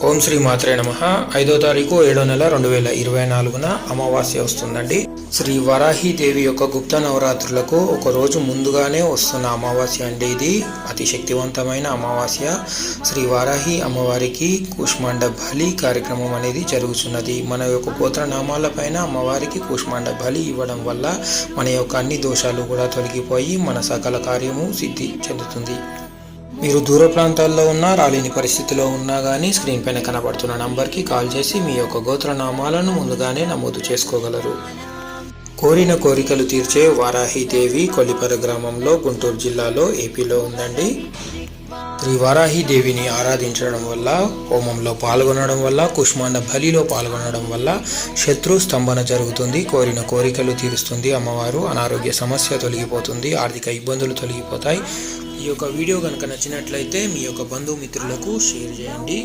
ఓం శ్రీ మాత్రే నమః. 5వ తారీఖు 7వ నెల 2024 అమావాస్య వస్తుందండి. శ్రీ వరాహీదేవి యొక్క గుప్త నవరాత్రులకు ఒక రోజు ముందుగానే వస్తున్న అమావాస్య అండి. ఇది అతి శక్తివంతమైన అమావాస్య. శ్రీ వారాహి అమ్మవారికి కూష్మాండ బలి కార్యక్రమం అనేది జరుగుతున్నది. మన యొక్క గోత్రనామాల పైన అమ్మవారికి కూష్మాండ బలి ఇవ్వడం వల్ల మన యొక్క అన్ని దోషాలు కూడా తొలగిపోయి మన సకల కార్యము సిద్ధి చెందుతుంది. మీరు దూర ప్రాంతాల్లో ఉన్నా, రాలేని పరిస్థితిలో ఉన్నా కానీ స్క్రీన్ పైన కనబడుతున్న నంబర్కి కాల్ చేసి మీ యొక్క గోత్రనామాలను ముందుగానే నమోదు చేసుకోగలరు. కోరిన కోరికలు తీర్చే వారాహీదేవి కొల్లిపర గ్రామంలో గుంటూరు జిల్లాలో ఏపీలో ఉందండి. శ్రీ వారాహీదేవిని ఆరాధించడం వల్ల, హోమంలో పాల్గొనడం వల్ల, కుష్మాండ బలిలో పాల్గొనడం వల్ల శత్రు స్తంభన జరుగుతుంది. కోరిన కోరికలు తీరుస్తుంది అమ్మవారు. అనారోగ్య సమస్య తొలగిపోతుంది. ఆర్థిక ఇబ్బందులు తొలగిపోతాయి. ఈ యొక్క వీడియో కనుక నచ్చినట్లయితే మీ యొక్క బంధుమిత్రులకు షేర్ చేయండి.